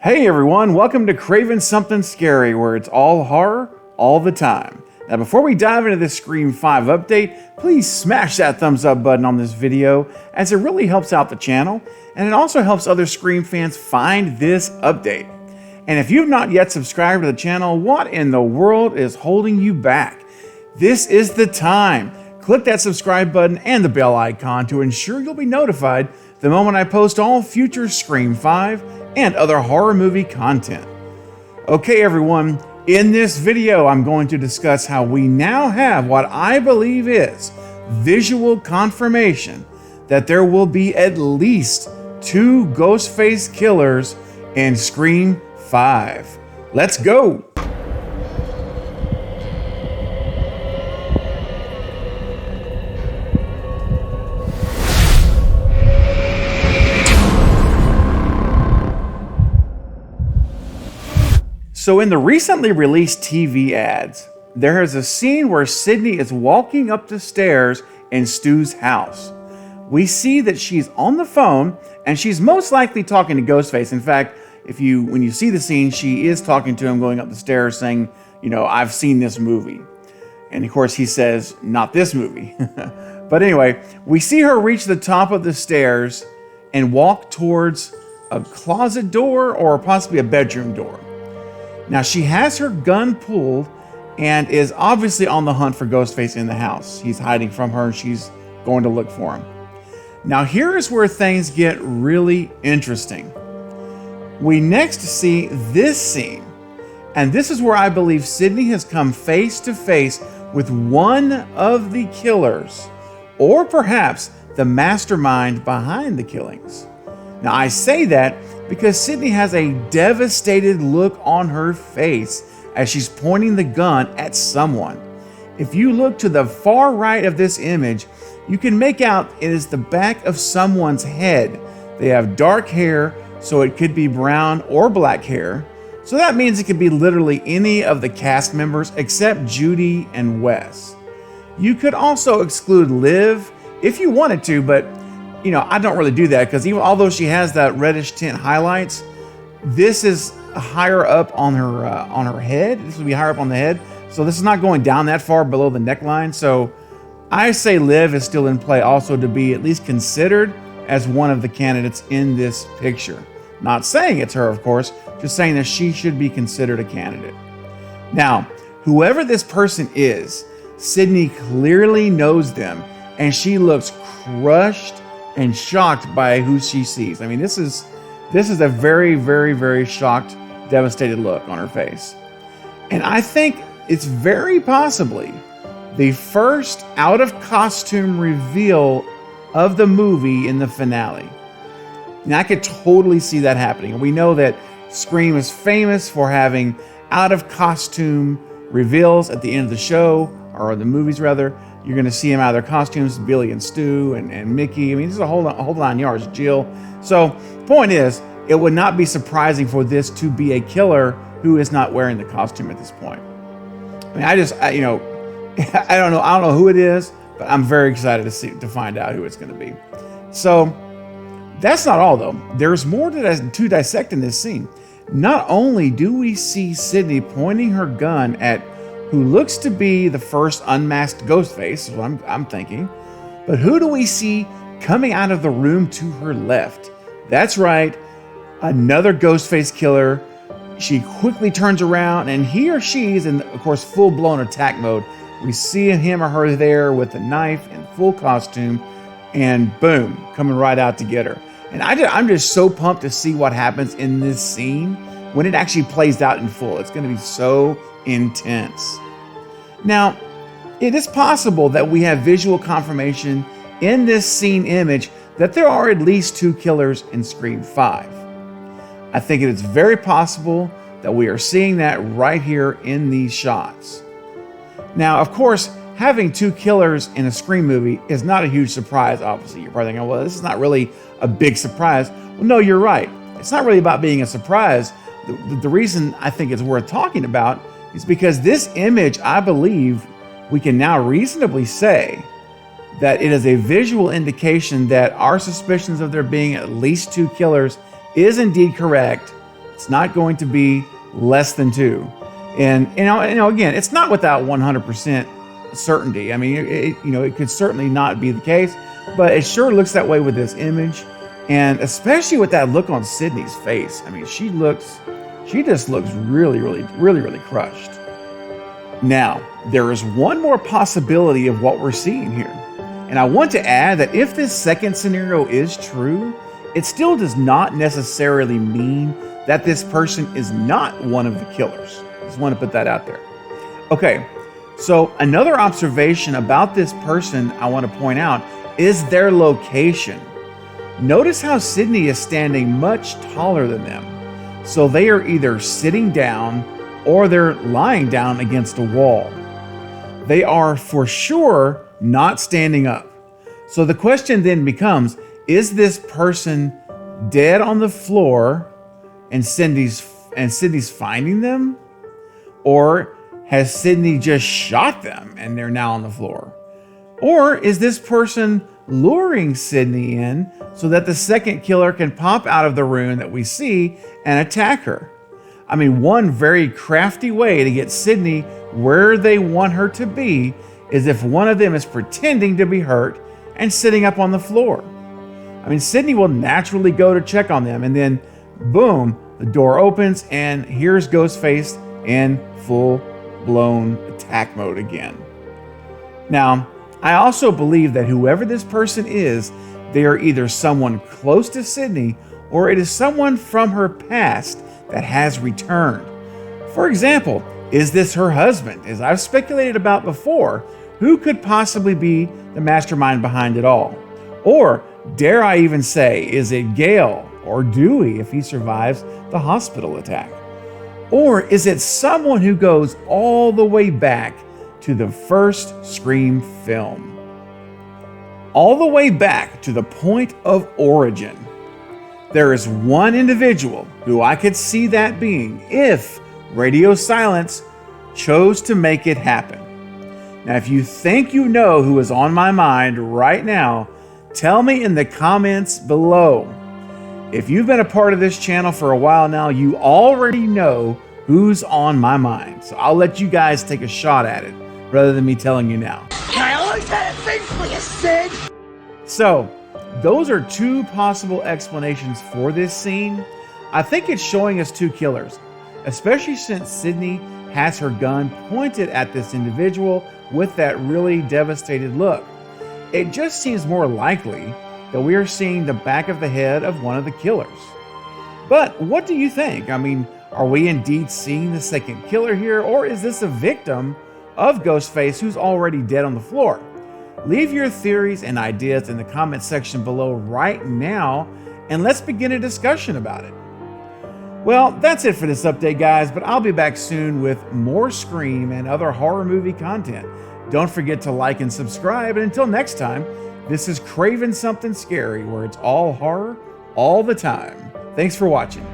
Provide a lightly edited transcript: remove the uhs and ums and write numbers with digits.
Hey everyone, welcome to Craven Something Scary, where it's all horror, all the time. Now before we dive into this Scream 5 update, please smash that thumbs up button on this video, as it really helps out the channel, and it also helps other Scream fans find this update. And if you've not yet subscribed to the channel, what in the world is holding you back? This is the time. Click that subscribe button and the bell icon to ensure you'll be notified the moment I post all future Scream 5 and other horror movie content. Okay everyone, in this video I'm going to discuss how we now have what I believe is visual confirmation that there will be at least 2 Ghostface killers in Scream 5. Let's go! So in the recently released TV ads, there is a scene where Sidney is walking up the stairs in Stu's house. We see that she's on the phone and she's most likely talking to Ghostface. In fact, when you see the scene, she is talking to him going up the stairs saying, you know, I've seen this movie. And of course he says, not this movie. But anyway, we see her reach the top of the stairs and walk towards a closet door or possibly a bedroom door. Now she has her gun pulled and is obviously on the hunt for Ghostface in the house. He's hiding from her and she's going to look for him. Now here is where things get really interesting. We next see this scene, and this is where I believe Sidney has come face to face with one of the killers, or perhaps the mastermind behind the killings. Now I say that because Sidney has a devastated look on her face as she's pointing the gun at someone. If you look to the far right of this image, you can make out it is the back of someone's head. They have dark hair, so it could be brown or black hair. So that means it could be literally any of the cast members except Judy and Wes. You could also exclude Liv if you wanted to, but you know, I don't really do that because even although she has that reddish tint highlights, this is higher up on her head. This would be higher up on the head. So this is not going down that far below the neckline. So I say Liv is still in play also to be at least considered as one of the candidates in this picture. Not saying it's her, of course, just saying that she should be considered a candidate. Now, whoever this person is, Sidney clearly knows them and she looks crushed and shocked by who she sees. I mean, this is a very, very, very shocked, devastated look on her face. And I think it's very possibly the first out of costume reveal of the movie in the finale. Now I could totally see that happening. We know that Scream is famous for having out of costume reveals at the end of the show, or the movies rather. You're going to see them out of their costumes, Billy and Stu and Mickey. I mean, this is a whole 9 yards, Jill. So the point is, it would not be surprising for this to be a killer who is not wearing the costume at this point. I mean, I don't know who it is, but I'm very excited to find out who it's going to be. So that's not all though. There's more to dissect in this scene. Not only do we see Sidney pointing her gun at who looks to be the first unmasked Ghostface, is what I'm thinking. But who do we see coming out of the room to her left? That's right, another Ghostface killer. She quickly turns around and he or she is in, of course, full-blown attack mode. We see him or her there with a knife and full costume and boom, coming right out to get her. And I'm just so pumped to see what happens in this scene when it actually plays out in full. It's going to be so intense. Now, it is possible that we have visual confirmation in this scene image that there are at least 2 killers in Scream 5. I think it is very possible that we are seeing that right here in these shots. Now, of course, having 2 killers in a Scream movie is not a huge surprise, obviously. You're probably thinking, well, this is not really a big surprise. Well, no, you're right. It's not really about being a surprise. The reason I think it's worth talking about is because this image, I believe, we can now reasonably say that it is a visual indication that our suspicions of there being at least 2 killers is indeed correct, It's not going to be less than 2. And again, it's not without 100% certainty. I mean, it could certainly not be the case, but it sure looks that way with this image, and especially with that look on Sydney's face. I mean, she just looks really, really, really, really crushed. Now, there is one more possibility of what we're seeing here. And I want to add that if this second scenario is true, it still does not necessarily mean that this person is not one of the killers. Just want to put that out there. Okay, so another observation about this person I want to point out is their location. Notice how Sydney is standing much taller than them. So they are either sitting down or they're lying down against a wall. They are for sure not standing up. So the question then becomes, is this person dead on the floor and Sydney's finding them? Or has Sydney just shot them and they're now on the floor? Or is this person luring Sydney in so that the second killer can pop out of the room that we see and attack her? I mean, one very crafty way to get Sydney where they want her to be is if one of them is pretending to be hurt and sitting up on the floor. I mean, Sydney will naturally go to check on them, and then boom, the door opens and here's Ghostface in full-blown attack mode again. Now, I also believe that whoever this person is, they are either someone close to Sydney or it is someone from her past that has returned. For example, is this her husband? As I've speculated about before, who could possibly be the mastermind behind it all? Or, dare I even say, is it Gale or Dewey if he survives the hospital attack? Or is it someone who goes all the way back to the first Scream film? All the way back to the point of origin. There is one individual who I could see that being if Radio Silence chose to make it happen. Now, if you think you know who is on my mind right now, tell me in the comments below. If you've been a part of this channel for a while now, you already know who's on my mind. So I'll let you guys take a shot at it rather than me telling you now. I always had a thing for you, Sid! So, those are two possible explanations for this scene. I think it's showing us two killers, especially since Sydney has her gun pointed at this individual with that really devastated look. It just seems more likely that we are seeing the back of the head of one of the killers. But what do you think? I mean, are we indeed seeing the second killer here, or is this a victim of Ghostface who's already dead on the floor? Leave your theories and ideas in the comment section below right now, and let's begin a discussion about it. Well, that's it for this update, guys, but I'll be back soon with more Scream and other horror movie content. Don't forget to like and subscribe, and until next time, this is Craven Something Scary, where it's all horror all the time. Thanks for watching.